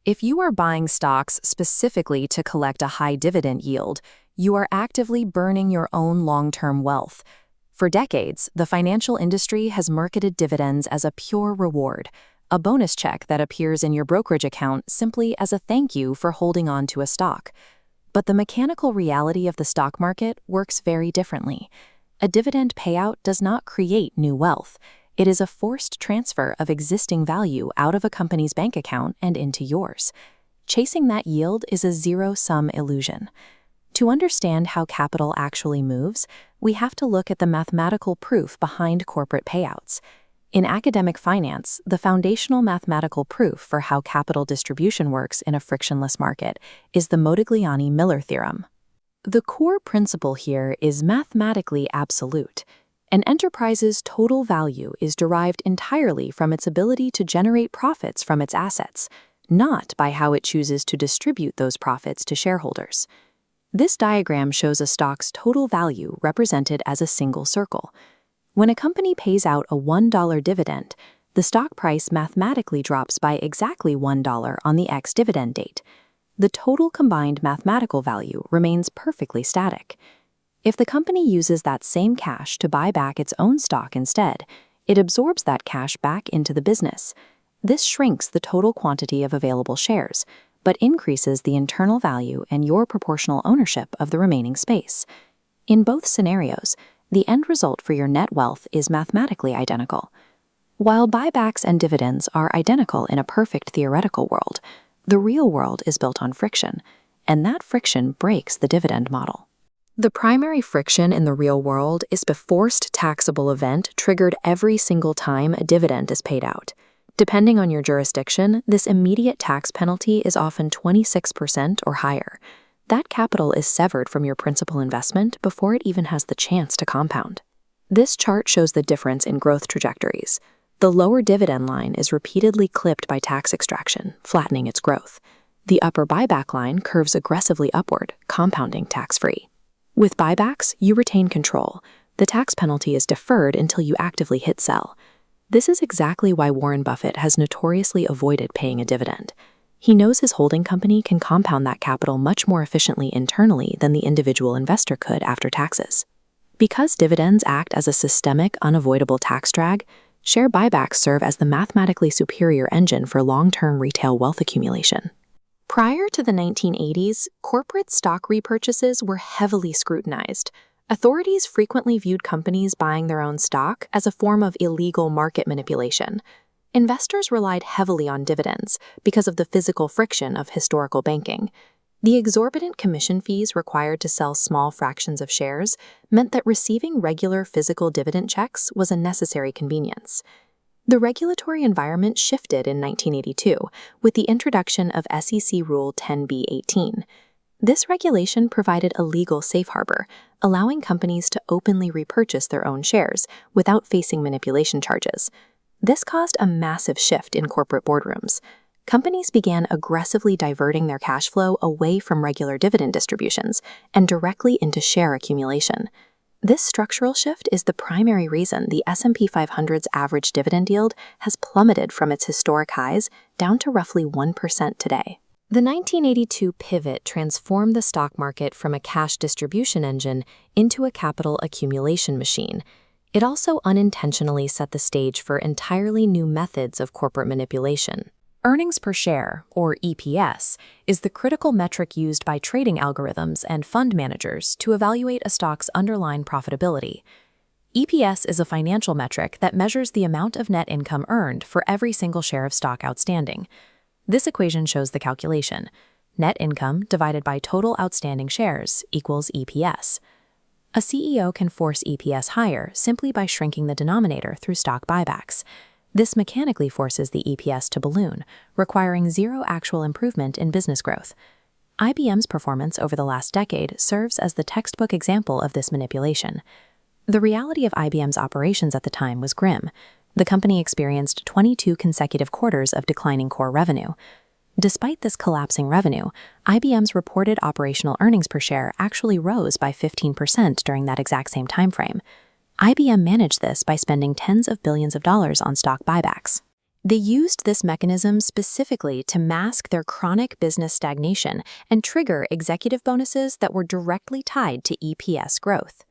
If you are buying stocks specifically to collect a high dividend yield, you are actively burning your own long-term wealth. For decades, the financial industry has marketed dividends as a pure reward, a bonus check that appears in your brokerage account simply as a thank you for holding on to a stock. But the mechanical reality of the stock market works very differently. A dividend payout does not create new wealth. It is a forced transfer of existing value out of a company's bank account and into yours. Chasing that yield is a zero-sum illusion. To understand how capital actually moves, we have to look at the mathematical proof behind corporate payouts. In academic finance, the foundational mathematical proof for how capital distribution works in a frictionless market is the Modigliani-Miller theorem. The core principle here is mathematically absolute. An enterprise's total value is derived entirely from its ability to generate profits from its assets, not by how it chooses to distribute those profits to shareholders. This diagram shows a stock's total value represented as a single circle. When a company pays out a $1 dividend, the stock price mathematically drops by exactly $1 on the ex-dividend date. The total combined mathematical value remains perfectly static. If the company uses that same cash to buy back its own stock instead, it absorbs that cash back into the business. This shrinks the total quantity of available shares, but increases the internal value and your proportional ownership of the remaining space. In both scenarios, the end result for your net wealth is mathematically identical. While buybacks and dividends are identical in a perfect theoretical world, the real world is built on friction, and that friction breaks the dividend model. The primary friction in the real world is the forced taxable event triggered every single time a dividend is paid out. Depending on your jurisdiction, this immediate tax penalty is often 26% or higher. That capital is severed from your principal investment before it even has the chance to compound. This chart shows the difference in growth trajectories. The lower dividend line is repeatedly clipped by tax extraction, flattening its growth. The upper buyback line curves aggressively upward, compounding tax-free. With buybacks, you retain control. The tax penalty is deferred until you actively hit sell. This is exactly why Warren Buffett has notoriously avoided paying a dividend. He knows his holding company can compound that capital much more efficiently internally than the individual investor could after taxes. Because dividends act as a systemic, unavoidable tax drag, share buybacks serve as the mathematically superior engine for long-term retail wealth accumulation. Prior to the 1980s, corporate stock repurchases were heavily scrutinized. Authorities frequently viewed companies buying their own stock as a form of illegal market manipulation. Investors relied heavily on dividends because of the physical friction of historical banking. The exorbitant commission fees required to sell small fractions of shares meant that receiving regular physical dividend checks was a necessary convenience. The regulatory environment shifted in 1982 with the introduction of SEC Rule 10b-18. This regulation provided a legal safe harbor, allowing companies to openly repurchase their own shares without facing manipulation charges. This caused a massive shift in corporate boardrooms. Companies began aggressively diverting their cash flow away from regular dividend distributions and directly into share accumulation. This structural shift is the primary reason the S&P 500's average dividend yield has plummeted from its historic highs down to roughly 1% today. The 1982 pivot transformed the stock market from a cash distribution engine into a capital accumulation machine. It also unintentionally set the stage for entirely new methods of corporate manipulation. Earnings per share, or EPS, is the critical metric used by trading algorithms and fund managers to evaluate a stock's underlying profitability. EPS is a financial metric that measures the amount of net income earned for every single share of stock outstanding. This equation shows the calculation. Net income divided by total outstanding shares equals EPS. A CEO can force EPS higher simply by shrinking the denominator through stock buybacks. This mechanically forces the EPS to balloon, requiring zero actual improvement in business growth. IBM's performance over the last decade serves as the textbook example of this manipulation. The reality of IBM's operations at the time was grim. The company experienced 22 consecutive quarters of declining core revenue. Despite this collapsing revenue, IBM's reported operational earnings per share actually rose by 15% during that exact same timeframe. IBM managed this by spending tens of billions of dollars on stock buybacks. They used this mechanism specifically to mask their chronic business stagnation and trigger executive bonuses that were directly tied to EPS growth.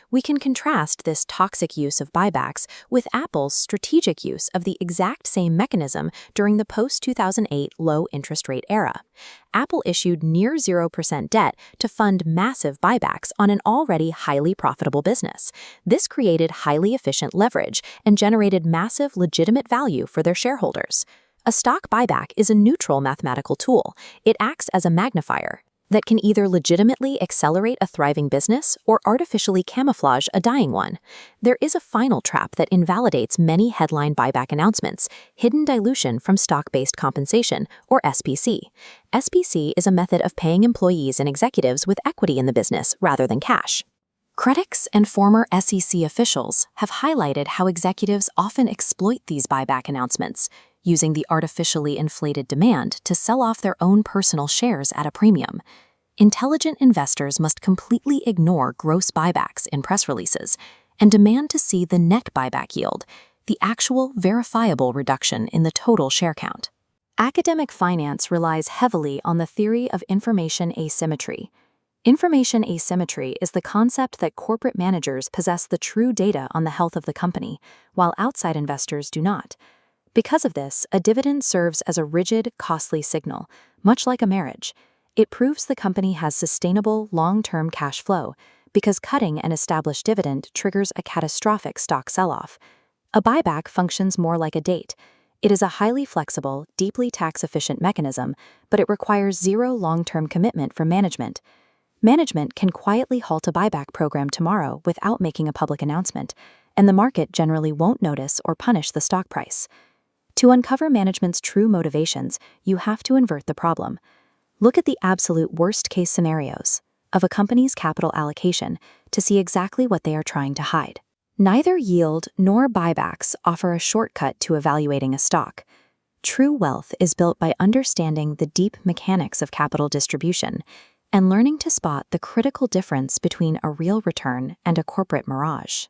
We can contrast this toxic use of buybacks with Apple's strategic use of the exact same mechanism during the post-2008 low-interest rate era. Apple issued near 0% debt to fund massive buybacks on an already highly profitable business. This created highly efficient leverage and generated massive legitimate value for their shareholders. A stock buyback is a neutral mathematical tool. It acts as a magnifier that can either legitimately accelerate a thriving business or artificially camouflage a dying one. There is a final trap that invalidates many headline buyback announcements: hidden dilution from stock-based compensation, or SBC. SBC is a method of paying employees and executives with equity in the business rather than cash. Critics and former SEC officials have highlighted how executives often exploit these buyback announcements, using the artificially inflated demand to sell off their own personal shares at a premium. Intelligent investors must completely ignore gross buybacks in press releases and demand to see the net buyback yield, the actual verifiable reduction in the total share count. Academic finance relies heavily on the theory of information asymmetry. Information asymmetry is the concept that corporate managers possess the true data on the health of the company, while outside investors do not. Because of this, a dividend serves as a rigid, costly signal, much like a marriage. It proves the company has sustainable, long-term cash flow, because cutting an established dividend triggers a catastrophic stock sell-off. A buyback functions more like a date. It is a highly flexible, deeply tax-efficient mechanism, but it requires zero long-term commitment from management. Management can quietly halt a buyback program tomorrow without making a public announcement, and the market generally won't notice or punish the stock price. To uncover management's true motivations, you have to invert the problem. Look at the absolute worst-case scenarios of a company's capital allocation to see exactly what they are trying to hide. Neither yield nor buybacks offer a shortcut to evaluating a stock. True wealth is built by understanding the deep mechanics of capital distribution and learning to spot the critical difference between a real return and a corporate mirage.